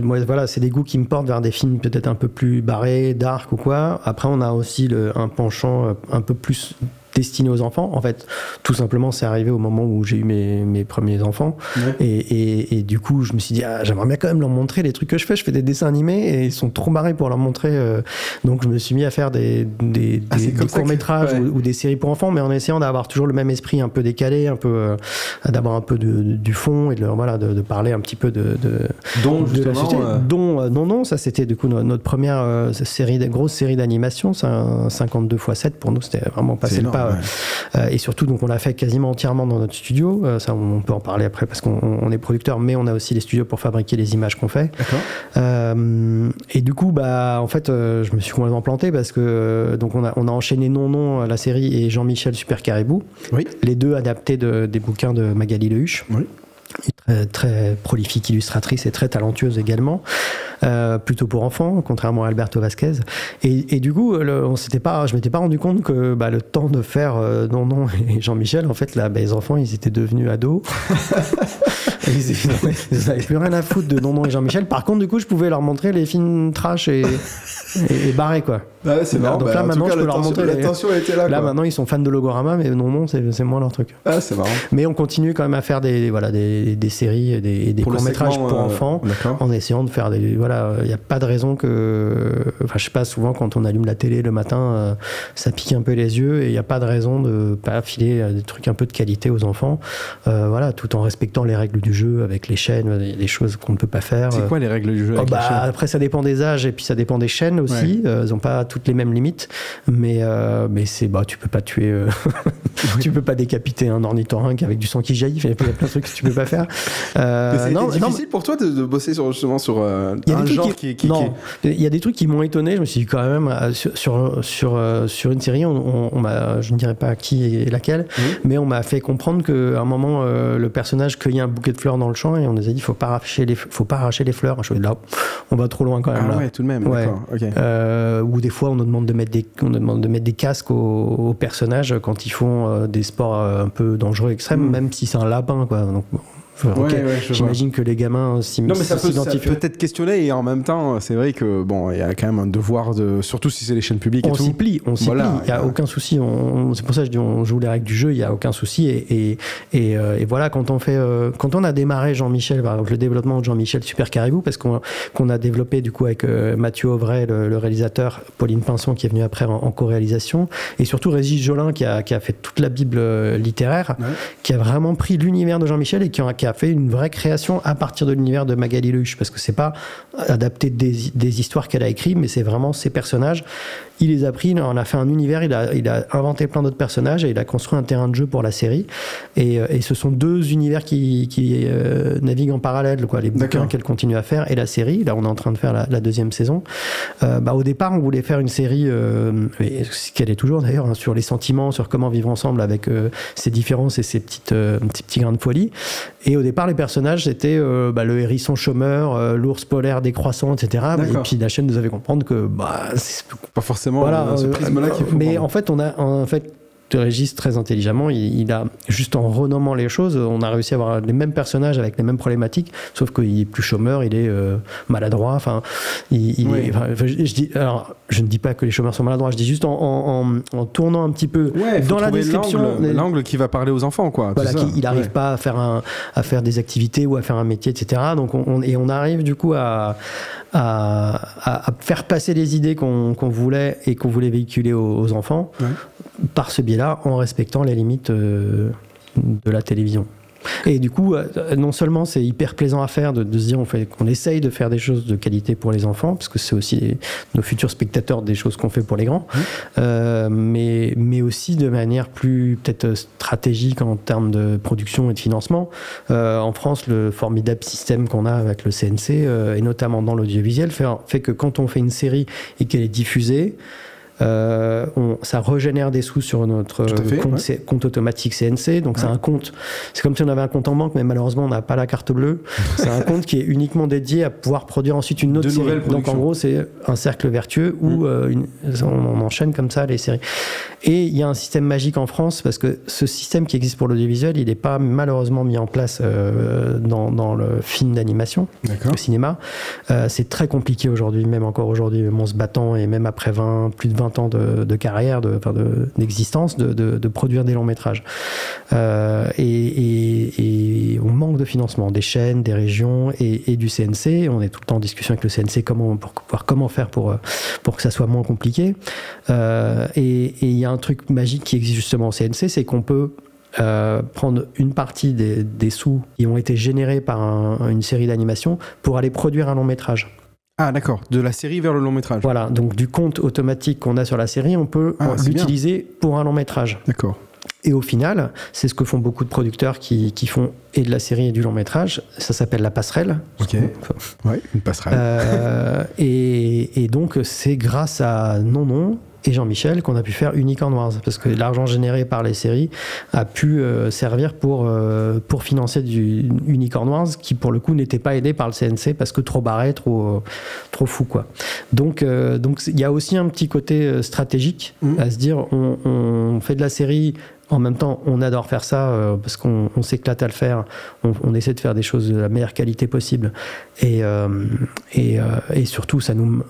Moi, voilà, c'est des goûts qui me portent vers des films peut-être un peu plus barrés, dark ou quoi. Après, on a aussi un penchant un peu plus destiné aux enfants. En fait, tout simplement, c'est arrivé au moment où j'ai eu mes premiers enfants. Et du coup, je me suis dit, j'aimerais bien quand même leur montrer les trucs que je fais. Je fais des dessins animés et ils sont trop barrés pour leur montrer. Donc, je me suis mis à faire des courts-métrages ou des séries pour enfants, mais en essayant d'avoir toujours le même esprit un peu décalé, un peu, d'avoir un peu du fond et de parler un petit peu de la société. Non, ça c'était du coup notre première grosse série d'animation, c'est un 52x7 pour nous, c'était vraiment passé le pas. Et surtout, donc, on l'a fait quasiment entièrement dans notre studio. Ça, on peut en parler après parce qu'on est producteur, mais on a aussi les studios pour fabriquer les images qu'on fait. Et du coup, en fait, je me suis complètement planté parce que donc on a enchaîné Non, la série, et Jean-Michel Super Caribou. Les deux adaptés des bouquins de Magali Lehuche. Très, très prolifique illustratrice et très talentueuse également, plutôt pour enfants, contrairement à Alberto Vázquez. Et du coup, je m'étais pas rendu compte que le temps de faire Non et Jean-Michel, en fait, là, les enfants, ils étaient devenus ados. Ils n'avaient plus rien à foutre de Non et Jean-Michel. Par contre, du coup, je pouvais leur montrer les films trash et barrés, quoi. C'est marrant. Donc là, maintenant, je peux leur montrer. L'attention était là. Là, maintenant, ils sont fans de Logorama, mais Non, c'est moins leur truc. C'est marrant. Mais on continue quand même à faire des séries et des courts-métrages pour enfants, en essayant de faire il n'y a pas de raison que, je sais pas, souvent quand on allume la télé le matin, ça pique un peu les yeux, et il n'y a pas de raison de pas filer des trucs un peu de qualité aux enfants, tout en respectant les règles du jeu avec les chaînes, des choses qu'on ne peut pas faire. C'est quoi les règles du jeu avec les chaînes ? Après, ça dépend des âges et puis ça dépend des chaînes aussi. Ils n'ont pas toutes les mêmes limites, mais tu peux pas tuer, tu peux pas décapiter un ornithorynque avec du sang qui jaillit. Il y a plein de trucs que tu peux pas faire. C'est difficile pour toi de bosser justement sur. Il y a des trucs non, il y a des trucs qui m'ont étonné. Je me suis dit quand même sur une série, je ne dirais pas qui et laquelle, mais on m'a fait comprendre qu'à un moment le personnage cueillait un bouquet de fleurs dans le champ et on nous a dit faut pas arracher les fleurs. Je suis là, on va trop loin quand même. Ouais, tout de même. Ouais. D'accord. Okay. Ou des fois on nous demande de mettre des casques aux personnages quand ils font des sports un peu dangereux extrêmes, même si c'est un lapin, quoi. Donc, j'imagine que les gamins non, mais ça peut être questionné et en même temps, c'est vrai que bon, il y a quand même un devoir surtout si c'est les chaînes publiques. On s'y plie. Il y a aucun souci. C'est pour ça que je dis on joue les règles du jeu. Il y a aucun souci et voilà quand on a démarré Jean-Michel, par exemple, le développement de Jean-Michel Super Caribou, parce qu'on a développé du coup avec Mathieu Auvray, le réalisateur, Pauline Pinson qui est venue après en co-réalisation, et surtout Régis Jolin qui a fait toute la bible littéraire, qui a vraiment pris l'univers de Jean-Michel et qui a fait une vraie création à partir de l'univers de Magali Lehuche, parce que c'est pas adapté des histoires qu'elle a écrites, mais c'est vraiment ses personnages. Il les a pris, on a fait un univers, il a inventé plein d'autres personnages et il a construit un terrain de jeu pour la série. Et ce sont deux univers qui naviguent en parallèle, quoi. Les bouquins qu'elle continue à faire et la série. Là, on est en train de faire la deuxième saison. Au départ, on voulait faire une série, ce qu'elle est toujours d'ailleurs, hein, sur les sentiments, sur comment vivre ensemble avec ses différences et ses petits grains de folie. Et au départ, les personnages, c'était le hérisson chômeur, l'ours polaire décroissant, etc. Et puis la chaîne nous avait comprendre que c'est pas forcément ce prisme-là qu'il faut. Mais prendre. En fait, Régis, très intelligemment, il a, juste en renommant les choses, on a réussi à avoir les mêmes personnages avec les mêmes problématiques, sauf qu'il est plus chômeur, il est maladroit. Enfin, je ne dis pas que les chômeurs sont maladroits, je dis juste en tournant un petit peu dans la description. L'angle qui va parler aux enfants, quoi. Voilà, il n'arrive pas à faire des activités ou à faire un métier, etc. Donc on arrive du coup à faire passer les idées qu'on voulait et qu'on voulait véhiculer aux enfants par ce biais-là, en respectant les limites de la télévision. Et du coup, non seulement c'est hyper plaisant à faire de se dire qu'on essaye de faire des choses de qualité pour les enfants, parce que c'est aussi nos futurs spectateurs des choses qu'on fait pour les grands, mais aussi de manière plus peut-être stratégique en termes de production et de financement. En France, le formidable système qu'on a avec le CNC, et notamment dans l'audiovisuel, fait que quand on fait une série et qu'elle est diffusée, ça régénère des sous sur notre compte automatique CNC. Donc c'est un compte, c'est comme si on avait un compte en banque, mais malheureusement on n'a pas la carte bleue. C'est un compte qui est uniquement dédié à pouvoir produire ensuite une autre série. Donc en gros c'est un cercle vertueux où on enchaîne comme ça les séries. Et il y a un système magique en France, parce que ce système qui existe pour l'audiovisuel, il n'est pas malheureusement mis en place dans le film d'animation, au cinéma. C'est très compliqué aujourd'hui, même encore aujourd'hui, même en se battant et même après plus de 20 ans de carrière, d'existence, de produire des longs métrages. Et on manque de financement des chaînes, des régions et du CNC. On est tout le temps en discussion avec le CNC pour voir comment faire pour que ça soit moins compliqué. Et il y a un truc magique qui existe justement au CNC, c'est qu'on peut prendre une partie des sous qui ont été générés par une série d'animation pour aller produire un long métrage. Ah d'accord, de la série vers le long métrage. Voilà, donc du compte automatique qu'on a sur la série, on peut l'utiliser pour un long métrage. D'accord. Et au final, c'est ce que font beaucoup de producteurs qui font et de la série et du long métrage. Ça s'appelle la passerelle. Ok. Ouais, une passerelle. Et donc c'est grâce à Non et Jean-Michel qu'on a pu faire Unicorn Wars, parce que l'argent généré par les séries a pu servir pour financer du Unicorn Wars, qui pour le coup n'était pas aidé par le CNC parce que trop barré, trop fou, quoi. Donc il y a aussi un petit côté stratégique à se dire on fait de la série. En même temps, on adore faire ça parce qu'on s'éclate à le faire. On essaie de faire des choses de la meilleure qualité possible. Et surtout, ça nous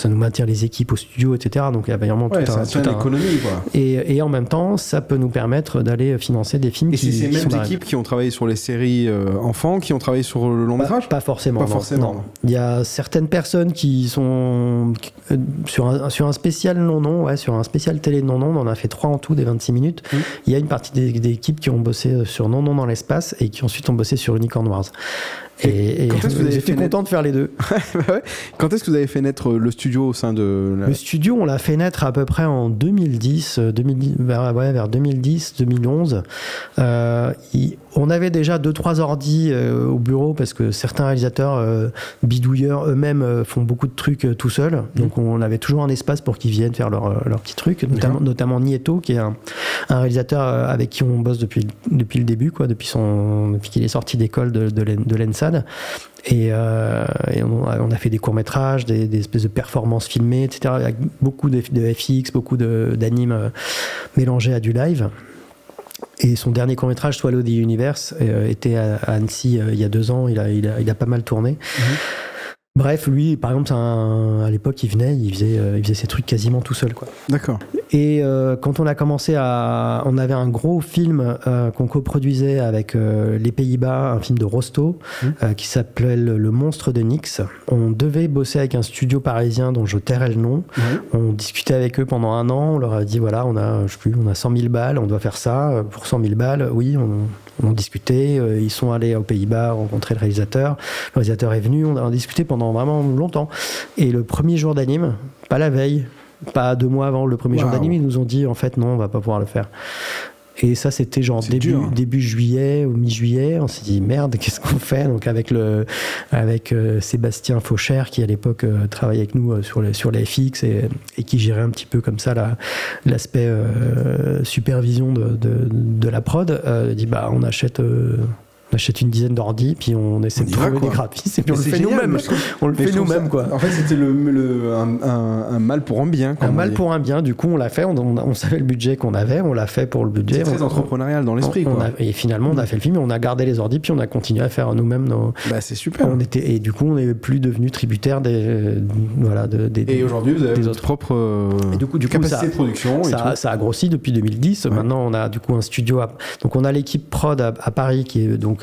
maintient les équipes au studio, etc. Donc il y a vraiment toute une économie, quoi. Et en même temps, ça peut nous permettre d'aller financer des films. Et c'est ces mêmes équipes qui ont travaillé sur les séries enfants, qui ont travaillé sur le long métrage ? Pas forcément. Pas forcément. Non. Il y a certaines personnes qui sont sur un spécial sur un spécial télé de Non, on en a fait 3 en tout, des 26 minutes. Il y a une partie des équipes qui ont bossé sur Non dans l'espace et qui ensuite ont bossé sur Unicorn Wars. Et j'étais content de faire les deux. Quand est-ce que vous avez fait naître le studio au sein de... Le studio, on l'a fait naître à peu près en 2010, vers 2010, 2011. On avait déjà 2-3 ordi au bureau parce que certains réalisateurs bidouilleurs eux-mêmes font beaucoup de trucs tout seuls. Donc on avait toujours un espace pour qu'ils viennent faire leur petits trucs, notamment Nieto, qui est un réalisateur avec qui on bosse depuis le début, quoi, depuis qu'il est sorti d'école de l'ENSAD. Et on a fait des courts-métrages, des espèces de performances filmées, etc., avec beaucoup de FX, beaucoup d'animes mélangés à du live. Et son dernier court-métrage, Swallow the Universe, était à Annecy il y a 2 ans. Il a pas mal tourné. Bref, lui, par exemple, à l'époque, il faisait ses trucs quasiment tout seul, quoi. D'accord. Et quand on a commencé on avait un gros film qu'on coproduisait avec les Pays-Bas, un film de Rosto, qui s'appelait Le Monstre de Nix. On devait bosser avec un studio parisien dont je tairai le nom. On discutait avec eux pendant 1 an. On leur a dit, voilà, on a 100 000 balles, on doit faire ça. Pour 100 000 balles, oui, on discutait. Ils sont allés aux Pays-Bas rencontrer le réalisateur. Le réalisateur est venu, on a discuté pendant vraiment longtemps. Et le premier jour d'anime, pas la veille, pas 2 mois avant le premier jour d'anime, ils nous ont dit en fait non, on va pas pouvoir le faire. Et ça, c'était genre début juillet ou mi-juillet. On s'est dit merde, qu'est-ce qu'on fait? Donc avec Sébastien Fauchère, qui à l'époque travaillait avec nous sur les FX et qui gérait un petit peu comme ça l'aspect supervision de la prod, dit bah on achète une dizaine d'ordi, puis on essaie de trouver des graphistes, et puis on le fait nous-mêmes. On le fait nous-mêmes, quoi. En fait, c'était un mal pour un bien. Un mal pour un bien. Du coup, on l'a fait. On savait le budget qu'on avait. On l'a fait pour le budget. C'est très entrepreneurial dans l'esprit, quoi. Et finalement, on a fait le film. On a gardé les ordis, puis on a continué à faire nous-mêmes nos. Bah, c'est super. Et du coup, on n'est plus devenu tributaire des. Et aujourd'hui, vous avez votre propre capacité de production. Ça a grossi depuis 2010. Maintenant, on a du coup un studio. Donc, on a l'équipe prod à Paris qui est donc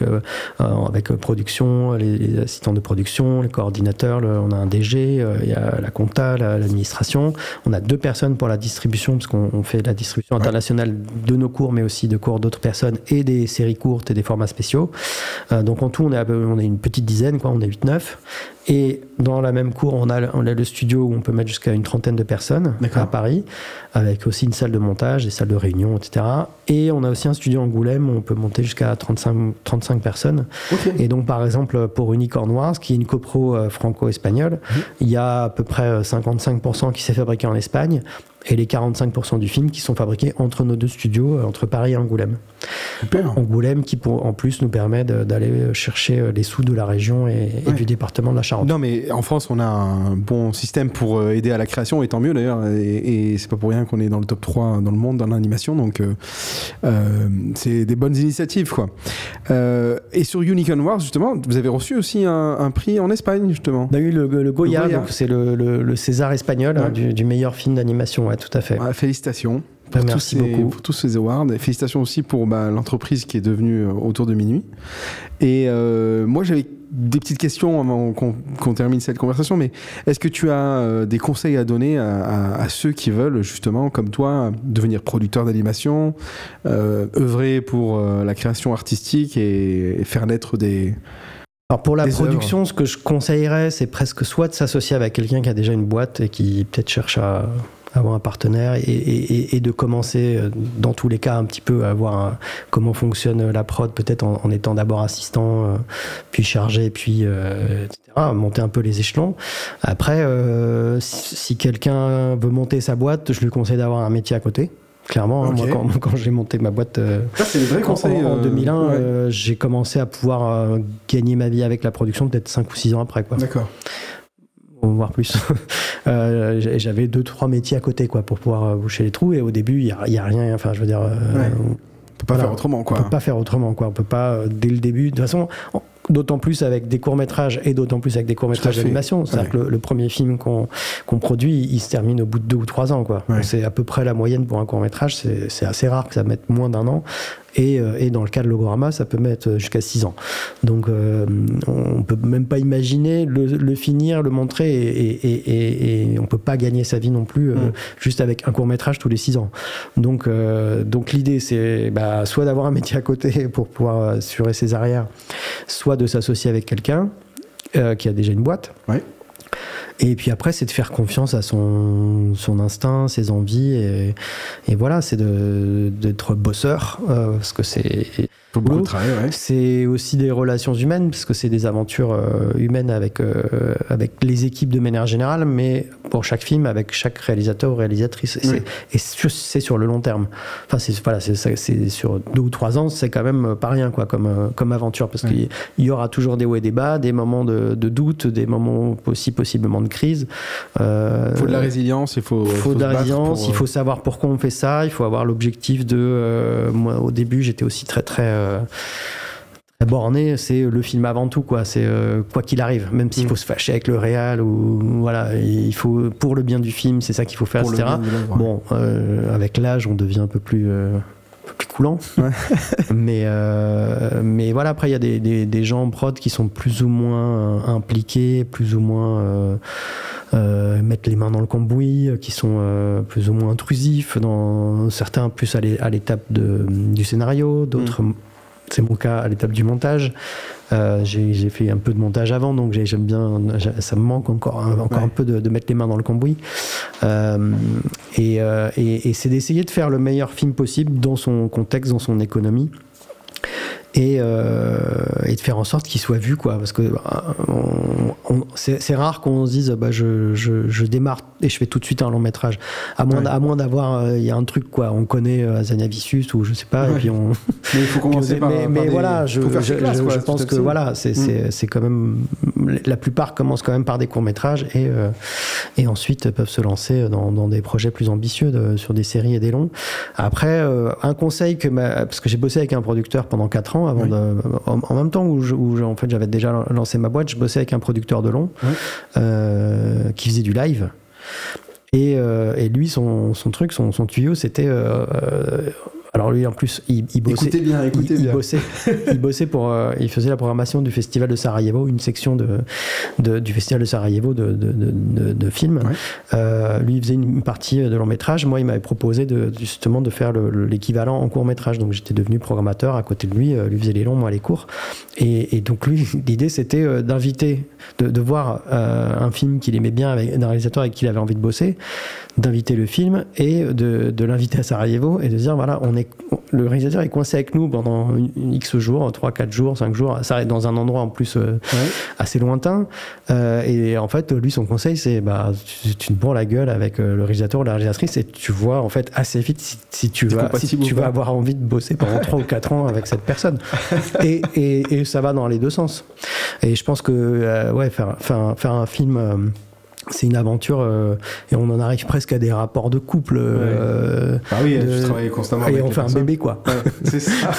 avec production, les assistants de production, les coordinateurs, on a un DG, il y a la compta, l'administration. On a 2 personnes pour la distribution, parce qu'on fait la distribution internationale de nos cours, mais aussi de cours d'autres personnes, et des séries courtes et des formats spéciaux. Donc en tout, on est une petite dizaine, quoi, on est 8-9. Et dans la même cour, on a le studio où on peut mettre jusqu'à une 30aine de personnes à Paris, avec aussi une salle de montage, des salles de réunion, etc. Et on a aussi un studio Angoulême où on peut monter jusqu'à 35 personnes. Et donc, par exemple, pour Unicorn Wars, qui est une copro franco-espagnole, il y a à peu près 55% qui s'est fabriqué en Espagne, et les 45% du film qui sont fabriqués entre nos 2 studios, entre Paris et Angoulême. Super. Angoulême qui, en plus, nous permet d'aller chercher les sous de la région et du département de la Charente. Non, mais en France, on a un bon système pour aider à la création, et tant mieux d'ailleurs. Et c'est pas pour rien qu'on est dans le top 3 dans le monde, dans l'animation. Donc, c'est des bonnes initiatives, quoi. Et sur Unicorn Wars, justement, vous avez reçu aussi un prix en Espagne, justement. On a eu le Goya, donc c'est le César espagnol du meilleur film d'animation. Ouais, tout à fait. Félicitations. Merci beaucoup pour tous ces awards. Et félicitations aussi pour l'entreprise qui est devenue Autour de Minuit. Et moi, j'avais des petites questions avant qu'on termine cette conversation, mais est-ce que tu as des conseils à donner à ceux qui veulent, justement, comme toi, devenir producteur d'animation, œuvrer pour la création artistique et faire naître des... Alors pour la production, ce que je conseillerais, c'est presque soit de s'associer avec quelqu'un qui a déjà une boîte et qui peut-être cherche à avoir un partenaire et de commencer dans tous les cas un petit peu à voir comment fonctionne la prod, peut-être en étant d'abord assistant, puis chargé, puis etc., monter un peu les échelons. Après, si quelqu'un veut monter sa boîte, je lui conseille d'avoir un métier à côté. Clairement, moi, quand j'ai monté ma boîte c'est le vrai conseil, en 2001, j'ai commencé à pouvoir gagner ma vie avec la production peut-être 5 ou 6 ans après, quoi. D'accord. Voire plus. J'avais 2-3 métiers à côté, quoi, pour pouvoir boucher les trous, et au début, il n'y a rien. Enfin, je veux dire... On peut pas faire autrement, quoi. On peut pas faire autrement, quoi. On peut pas, dès le début... De toute façon, d'autant plus avec des courts-métrages et d'autant plus avec des courts-métrages d'animation. C'est-à-dire que le premier film qu'on produit, il se termine au bout de 2 ou 3 ans, quoi. C'est à peu près la moyenne pour un court-métrage. C'est assez rare que ça mette moins d'1 an. Et dans le cas de Logorama, ça peut mettre jusqu'à 6 ans. Donc on peut même pas imaginer le finir, le montrer, et on peut pas gagner sa vie non plus juste avec un court-métrage tous les 6 ans. Donc l'idée, c'est soit d'avoir un métier à côté pour pouvoir assurer ses arrières, soit de s'associer avec quelqu'un qui a déjà une boîte. Ouais. Et puis après, c'est de faire confiance à son instinct, ses envies, et voilà, c'est d'être bosseur, parce que c'est beaucoup de travail, ouais. C'est aussi des relations humaines, parce que c'est des aventures humaines avec les équipes de manière générale, mais pour chaque film, avec chaque réalisateur ou réalisatrice. Et c'est sur le long terme. Enfin, c'est sur 2 ou 3 ans, c'est quand même pas rien, quoi, comme aventure, parce qu'il y aura toujours des hauts et des bas, des moments de doute, des moments aussi possiblement de crise. Il faut de la résilience, il faut de la résilience, il faut savoir pourquoi on fait ça, il faut avoir l'objectif de... moi, au début, j'étais aussi très borné, c'est le film avant tout, quoi. C'est quoi qu'il arrive, même s'il faut se fâcher avec le réal, ou voilà, il faut, pour le bien du film, c'est ça qu'il faut faire, etc. Bon, avec l'âge, on devient un peu plus coulant. mais voilà, après il y a des gens en prod qui sont plus ou moins impliqués, plus ou moins mettre les mains dans le cambouis, qui sont plus ou moins intrusifs, certains plus à l'étape du scénario, d'autres c'est mon cas à l'étape du montage. J'ai fait un peu de montage avant, donc j'aime bien, ça me manque encore un peu de mettre les mains dans le cambouis. Et c'est d'essayer de faire le meilleur film possible dans son contexte, dans son économie. Et de faire en sorte qu'il soit vu, quoi, parce que c'est rare qu'on se dise je démarre et je fais tout de suite un long métrage, à moins d'avoir il y a un truc, quoi, on connaît Azanavicius ou je sais pas, et puis on mais il faut commencer mais voilà, je pense que voilà, c'est quand même, la plupart commencent quand même par des courts métrages et ensuite peuvent se lancer dans des projets plus ambitieux sur des séries et des longs. Après, un conseil parce que j'ai bossé avec un producteur pendant 4 ans avant en même temps où en fait j'avais déjà lancé ma boîte, je bossais avec un producteur de long qui faisait du live, et lui son truc, son tuyau, c'était alors lui en plus il bossait, il bossait pour il faisait la programmation du festival de Sarajevo, une section du festival de Sarajevo de films. Lui il faisait une partie de long métrage, moi il m'avait proposé justement de faire l'équivalent en court métrage, donc j'étais devenu programmateur à côté de lui, lui faisait les longs, moi les courts, et donc lui l'idée c'était d'inviter, de voir un film qu'il aimait bien avec un réalisateur avec qui il avait envie de bosser, d'inviter le film et de l'inviter à Sarajevo et de dire voilà, le réalisateur est coincé avec nous pendant X jours, 3, 4 jours, 5 jours, ça dans un endroit en plus assez lointain, et en fait lui son conseil c'est tu te bourres la gueule avec le réalisateur ou la réalisatrice et tu vois en fait assez vite si tu vas avoir envie de bosser pendant 3 ou 4 ans avec cette personne, et ça va dans les deux sens, et je pense que faire un film c'est une aventure, et on en arrive presque à des rapports de couple. Je travaille constamment avec on fait un bébé, quoi. C'est ça.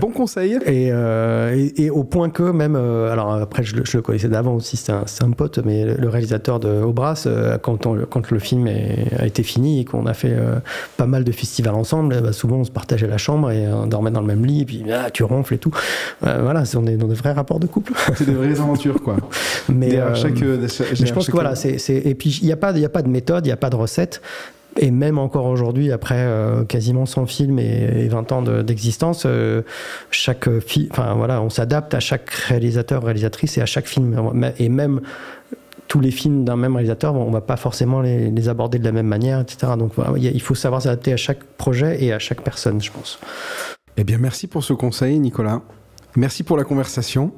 Bon conseil. Et au point que même, alors après je le connaissais d'avant aussi, c'est un pote, mais le réalisateur de Obras, quand le film a été fini et qu'on a fait pas mal de festivals ensemble, souvent on se partageait la chambre et on dormait dans le même lit, et puis tu ronfles et tout. Voilà, on est dans de vrais rapports de couple. C'est des vraies aventures, quoi. Mais je pense que voilà, et puis il n'y a pas de méthode, il n'y a pas de recette. Et même encore aujourd'hui, après quasiment 100 films et 20 ans d'existence, on s'adapte à chaque réalisateur, réalisatrice et à chaque film. Et même tous les films d'un même réalisateur, on ne va pas forcément les aborder de la même manière, etc. Donc voilà, il faut savoir s'adapter à chaque projet et à chaque personne, je pense. Eh bien, merci pour ce conseil, Nicolas. Merci pour la conversation.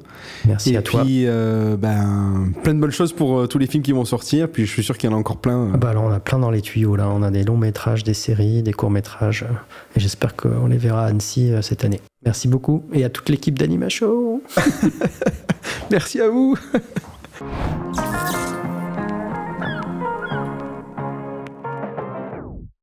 Merci à toi. Et puis, plein de bonnes choses pour tous les films qui vont sortir. Puis je suis sûr qu'il y en a encore plein. Là, on a plein dans les tuyaux. Là, on a des longs métrages, des séries, des courts métrages. Et j'espère qu'on les verra à Annecy cette année. Merci beaucoup. Et à toute l'équipe d'Anima Show. Merci à vous.